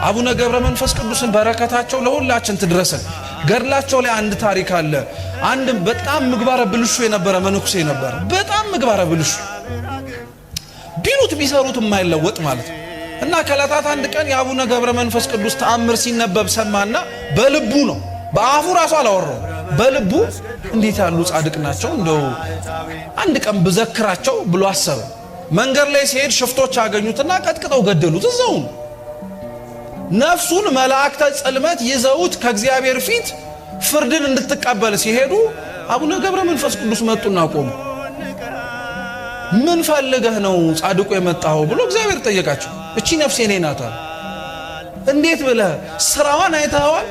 አቡነ ገብረ መንፈስ ቅዱስን በረከታቸው ለሁላችን ትድረሰን። ገድላቸው ላይ አንድ ታሪክ አለ። አንድ በጣም ምግባረ ብልሹ የነበረ መነኩሴ ነበር። በጣም ምግባረ ብልሹ ቢሉት ቢሰሩት የማይለወጥ ማለት ነው። እና ከዕለታት አንድ ቀን የአቡነ ገብረ መንፈስ ቅዱስ ተአምር ሲነበብ ሰማና በልቡ ነው፣ በአፉ ራሱ አላወራው፣ በልቡ እንዴት ያሉ ጻድቅ ናቸው እንደው አንድ ቀን ብዘክራቸው ብሎ አሰበ። መንገድ ላይ ሲሄድ ሽፍቶች አገኙትና ቀጥቅጠው ገደሉት እዛው። ነፍሱን መላእክተ ጽልመት ይዘውት ከእግዚአብሔር ፊት ፍርድን እንድትቀበል ሲሄዱ አቡነ ገብረ መንፈስ ቅዱስ መጡና ቆሙ። ምን ፈልገህ ነው ጻድቁ የመጣው ብሎ እግዚአብሔር ጠየቃቸው። እቺ ነፍሴ እኔ ናት አለ። እንዴት ብለህ ስራዋን አይተኸዋል?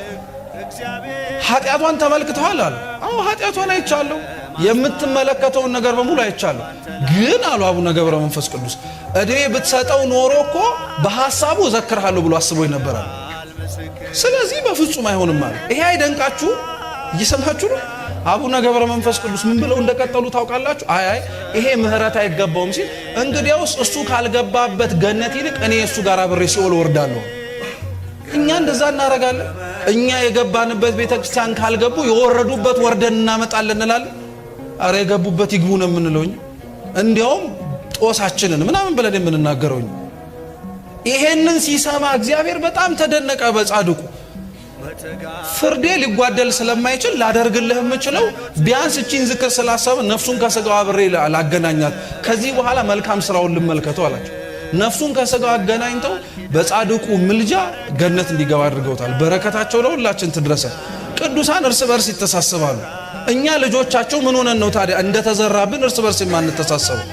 ኃጢአቷን ተመልክተዋል አለ። አዎ ኃጢአቷን አይቻለሁ፣ የምትመለከተውን ነገር በሙሉ አይቻለሁ። ግን አሉ አቡነ ገብረ መንፈስ ቅዱስ እድሜ ብትሰጠው ኖሮ እኮ በሐሳቡ ዘክርሃለሁ ብሎ አስቦ ይነበራል። ስለዚህ በፍጹም አይሆንም ማለት ይሄ አይደንቃችሁ? እየሰማችሁ ነው? አቡነ ገብረ መንፈስ ቅዱስ ምን ብለው እንደቀጠሉ ታውቃላችሁ? አይ ይሄ ምህረት አይገባውም ሲል እንግዲያውስ እሱ ካልገባበት ገነት ይልቅ እኔ እሱ ጋር አብሬ ሲኦል ወርዳለሁ። እኛ እንደዛ እናረጋለን። እኛ የገባንበት ቤተክርስቲያን ካልገቡ የወረዱበት ወርደን እናመጣለን እንላለን። አረ የገቡበት ይግቡ ነው የምንለው። እንዲያውም ጦሳችንን ምናምን ብለን የምንናገረው። ይሄንን ሲሰማ እግዚአብሔር በጣም ተደነቀ በጻድቁ። ፍርዴ ሊጓደል ስለማይችል ላደርግልህ የምችለው ቢያንስ እቺን ዝክር ስላሰበ ነፍሱን ከስጋው አብሬ ላገናኛት፣ ከዚህ በኋላ መልካም ስራውን ልመልከተው አላቸው። ነፍሱን ከስጋው አገናኝተው በጻድቁ ምልጃ ገነት እንዲገባ አድርገውታል። በረከታቸው ለሁላችን ትድረሰን። ቅዱሳን እርስ በርስ ይተሳሰባሉ። እኛ ልጆቻቸው ምን ሆነን ነው ታዲያ እንደተዘራብን እርስ በርስ የማንተሳሰበው?